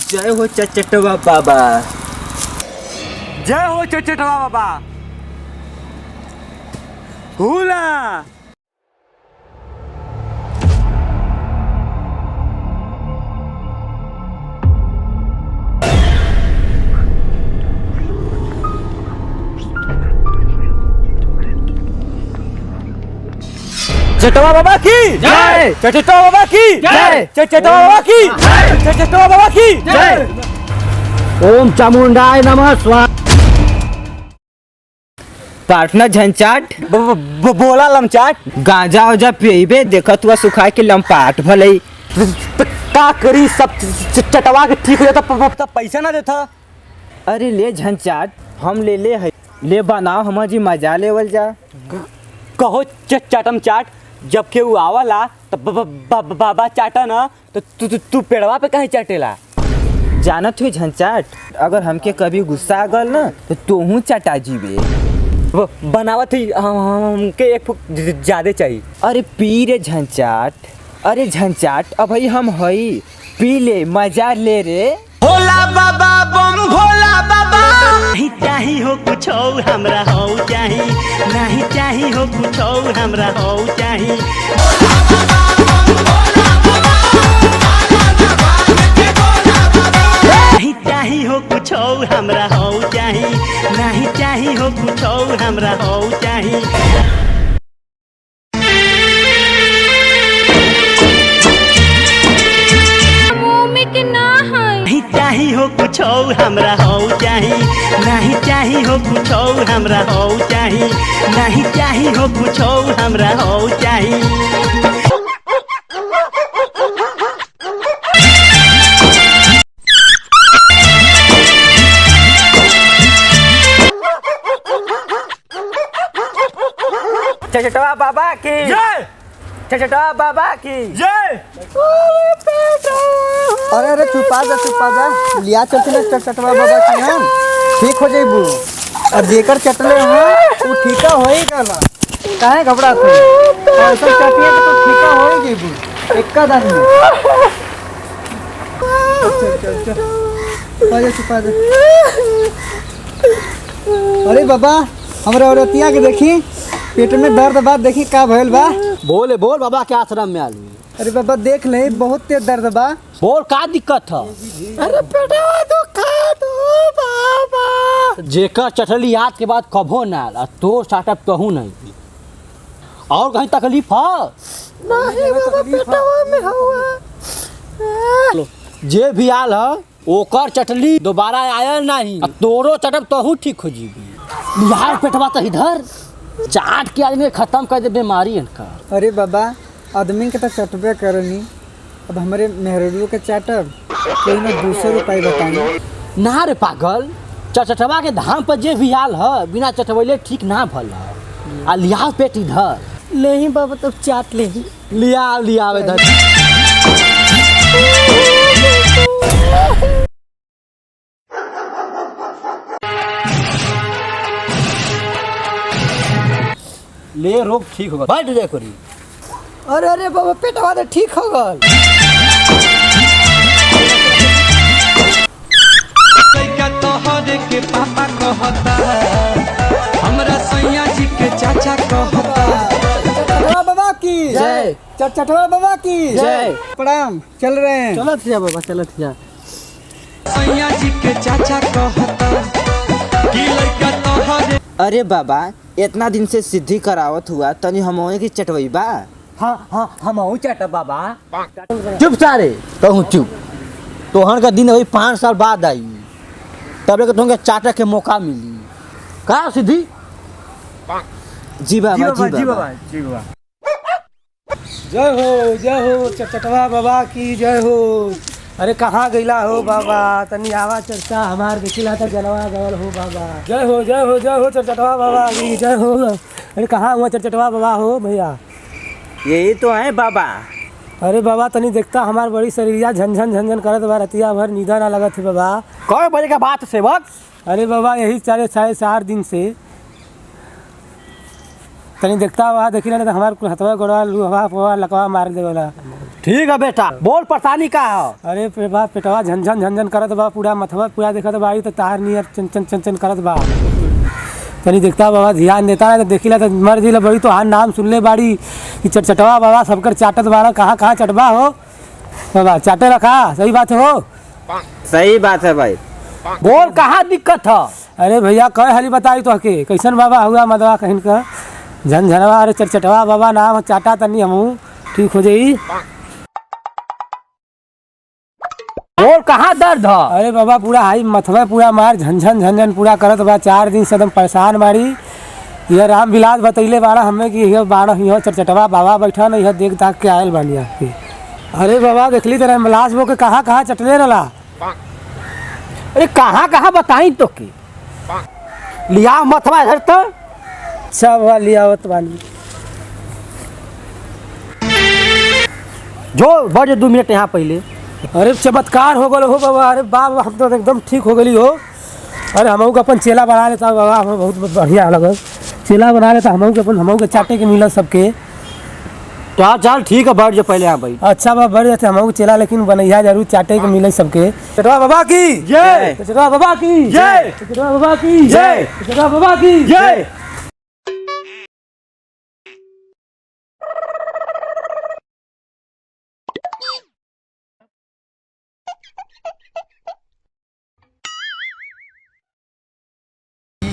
जय हो चटवा बाबा। जय हो चटवा बाबा। हुला चटवा बाबा की जय। चटवा बाबा की जय। चटवा बाबा की जय। चटवा बाबा की जय। ओम चामुंडाय नमः स्वाहा। पार्टनर झंचाट बोला लमचाट। गांजा वाजा पीबे देखत हुआ सुखा के लंपाट भले का करी सब चटवा के ठीक हो जाता पैसा ना देता। अरे ले झंचाट हम ले है ले बनाओ हम जी मजा लेवल जा। कहो चटम चाट जब के वो आवला तब बाबा चाटा ना तो तू पेड़वा पे कहीं चाटेला। जानत हुई झंचाट अगर हमके कभी गुस्सा आ गल ना तो तोहू चटा जीबे। वो बनावत ही हमके एक फुक ज्यादा चाहिए। अरे पी रे झंचाट। अरे झंचाट अब भाई हम हई पी ले मजा ले रे। भोला बाबा बम भोला बाबा। नहीं चाही हो कुछ और हमरा हो चाही। नहीं चाही हो कुछ और हमरा हो चाही। नहीं चाही हो कुछ और हमरा हो चाही। नहीं चाही हो कुछ और हमरा हो चाही। नहीं चाही हो कुछ और हमरा हो चाही। नहीं चाही हो कुछ और हमरा हो चाही। नहीं चाही हो कुछ और हमरा हो चाही। चटवा बाबा की जय। चटवा बाबा की जय। अरे छुपा जा लिया चलते ना चटवा बाबा के हम ठीक हो जाइबू। और जेकर चटले हैं वो ठीका हो ही गला। काहे घबरा तू ऐसा चटिया तो ठीका हो ही जाइबू एक्का दान में। चल छुपा जा। अरे बाबा हमरा औरतिया के देखी पेट में दर्द बा देखी का भइल बा। बोल बाबा के आश्रम में आलू। अरे बाबा देख ले बहुत तेज दर्द बा। बोल का दिक्कत है। अरे पेटवा दुखात हो बाबा। जेकर चटली याद के बाद कभो ना आल तोर स्टार्टअप कहूँ नहीं। और कहीं तकलीफ है नहीं बाबा पेटवा में हुआ। जे भी आल है ओकर चटली दोबारा आयल नहीं। तोरो चटप तहू ठीक हो जीबी। यार पेटवा तो इधर चाट के आदमी खत्म कर दे बीमारी इनका। अरे बाबा आदमी के तो चटबे करनी अब हमारे मेहरुआ के चाटब कोई ना दूसरे उपाय बताएंगे। ना रे पागल चटवा के धाम पर जे भी आल है बिना चटवैले ठीक ना भल है। आ लिया पेट इधर ले ही बाबा तब चाट ले ही लिया इधर। ले रोग ठीक होगा बैठ जाए करी। अरे बाबा पेटवा तो ठीक हो गल। तोहरे के पापा कहता हमरा सैया जी के चाचा कहता। चटवा बाबा की जय। चटवा बाबा की जय। प्रणाम चल रहे हैं। चलत जा बाबा चलत जा। सैया जी के चाचा कहता कि लड़का तोहरे। अरे बाबा इतना दिन से सिद्धि करावत हुआ तनी हम की चटवई बा। हाँ हम चाटा बाबा। चुप सारे कहूँ चुप। तोहन का दिन अभी 5 साल बाद आई तब के तुमके चाटा के मौका मिली का सिद्धि। जी बाबा जी बाबा। जय हो चटवा बाबा की जय हो। अरे कहाँ गईला हो बाबा तनी आवा चर्चा हमार देखिला था जनवा गवल हो बाबा। जय हो चटवा बाबा की जय हो। अरे कहाँ हुआ चटवा बाबा हो भैया। यही तो है बाबा। अरे बाबा तनी देखता हमार बड़ी शरीरिया झन करत बा रतिया भर नींदा ना लगत है बाबा। कई बजे का बात से वक्त। अरे बाबा यही 4.5 दिन से तनी देखता हुआ देखी ना तो हमार हथवा गोड़वा लुहवा लकवा मार देवला। ठीक है बेटा, बोल परेशानी का है? अरे बा पेटवा झनझन झनझन करत बा, पूरा मथवा पूरा देखत बाड़ी तो तार नियर चन चन चन करत बा। तनी देखता बाबा, ध्यान देता है तो देखिला तो मर जिला बड़ी तो हार नाम सुनले बाड़ी कि चटचटवा बाबा सबकर चाटत बाड़ा, कहाँ कहाँ चटबा हो बाबा, चाटे रखा, सही बात हो? सही बात है भाई। बोल कहाँ दिक्कत है? अरे भैया कह हाली बताई तो के कैसन बाबा हुआ मदवा कहीं का झनझनवा, अरे चटचटवा बाबा नाम चाटा तनी हमू ठीक हो जाई। बोल कहाँ दर्द है? अरे बाबा पूरा हाई मथवा पूरा मार झनझन झनझन पूरा करत बा, 4 दिन से एकदम परेशान बाड़ी। यह राम विलास बतैले बाड़ा हमें कि यह बाड़ा यह चटचटवा बाबा बैठा न, यह देख ताक के आयल बानी आपके। अरे बाबा देखली तरह मलास वो के कहाँ कहाँ चटले रला। अरे कहाँ कहाँ बताई तो की लिया मथवा इधर तो। अच्छा बाबा लियावत बानी। जो बजे 2 मिनट यहाँ पहले। अरे चमत्कार हो गल हो बाबा, अरे बाबा हम तो एकदम ठीक हो गई हो। अरे हमहू के अपन चेला बना लेता बाबा, हमें बहुत बढ़िया लगल। चेला बना लेता हमहू के, अपन हमहू के चाटे के मिलत सबके। तो चल ठीक है, बैठ जा पहले यहाँ भाई। अच्छा बाबा बढ़ जाते हमहू चेला, लेकिन बनैया जरूर चाटे के मिले सबके। चटवा बाबा की जय, चटवा बाबा की जय, चटवा बाबा की जय, चटवा बाबा की जय।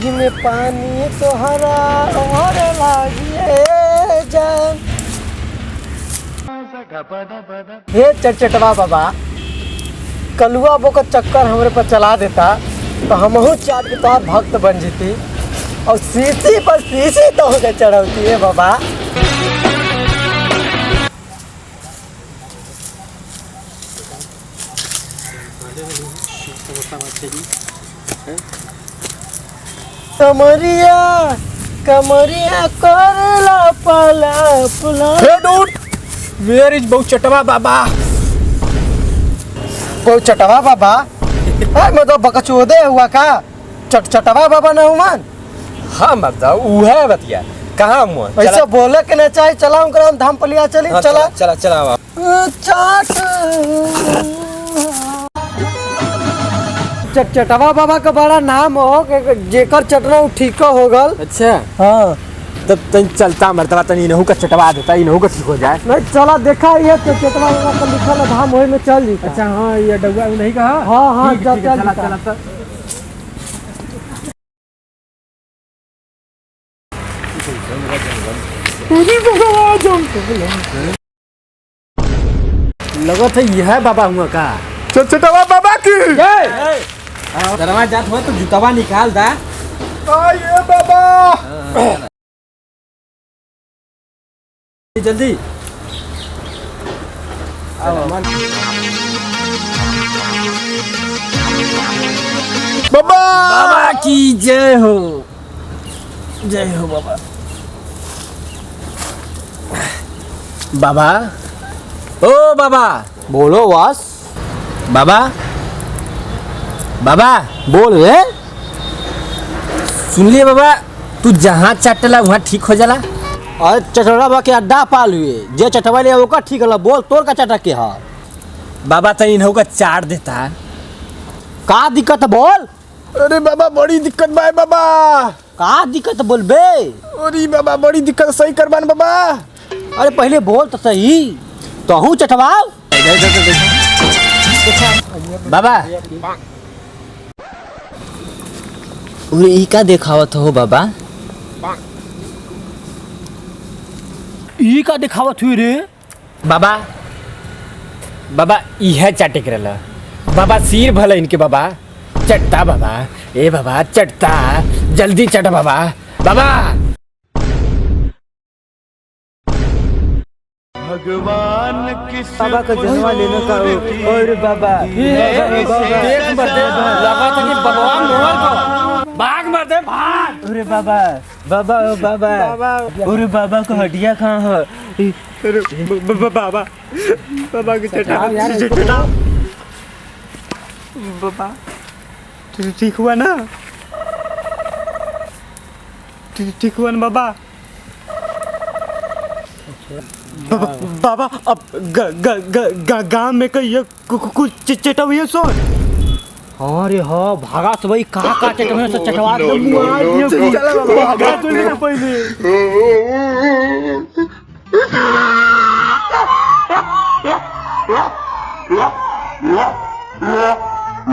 में पानी तोहरा और लागिए जान। हे चटचटवा बाबा, कलुआ बो का चक्कर हमरे पर चला देता तो हमहू चाट के तोहार भक्त बन जीती, और सीसी पर सीसी तो हो चढ़ौती है बाबा। कमरिया कमरिया करला पला पुला। वेयर इज बहु चटवा बाबा? बहु चटवा बाबा मैं तो बकचोदे हुआ का चटवा बाबा न हुआ। हाँ मतलब वो है बतिया कहाँ हुआ? ऐसे बोले के नहीं चाहिए। चला उनका धाम पलिया चली। हाँ, चला चला चला चाट चटवा बाबा का बड़ा नाम हो, जेकर चटना ठीक हो गल। अच्छा हाँ तब तन चलता मरतबा तन इनहू का चटवा देता, इनहू का ठीक हो जाए। नहीं चला देखा ये तो चटवा बाबा का लिखल है धाम होए में चल जी। अच्छा हाँ ये डगुआ नहीं कहा। हाँ हाँ चल चल चला। लगत है यह बाबा हुआ का। चटवा बाबा की दरवाजा जात हुआ तो जूतवा निकाल दा। आइए बाबा। जल्दी बाबा बाबा की जय हो, जय हो बाबा। बाबा ओ बाबा बोलो वास। बाबा बाबा बोल रे। सुन लिए बाबा, तू जहाँ चटला वहाँ ठीक हो जाला। और चटवा बाबा के अड्डा पाल हुए, जे चटवा ले ओका ठीक होला। बोल तोर का चटा के हा बाबा तनी इनहू का चाट देता। का दिक्कत है बोल? अरे बाबा बड़ी दिक्कत बा बाबा। का दिक्कत बोल बे? अरे बाबा बड़ी दिक्कत, सही करबान बाबा। अरे पहले बोल तो सही, तो हूँ चटवाओ बाबा। उरे ई का देखावत हो बाबा? ई का दिखावत हुई रे बाबा बाबा यह चाटे करला बाबा, सिर भला इनके बाबा। चटता बाबा, ए बाबा चटता, जल्दी चट बाबा। बाबा भगवान किस बाबा का जन्मा लेने का हो। और बाबा देख मर दे, लगा था कि भगवान मोहर को भाग मर दे, भाग। अरे बाबा बाबा ओ बाबा अरे बाबा को हड्डियाँ कहाँ हो? बाबा बाबा की चटा बाबा ठीक हुआ ना? ठीक हुआ ना बाबा? बाबा अब गांव में कहिए कुछ चटविए सो अरे हाँ भागा तो भाई कहाँ चटवा से चटवा दे चला बाबा भागा तो पहले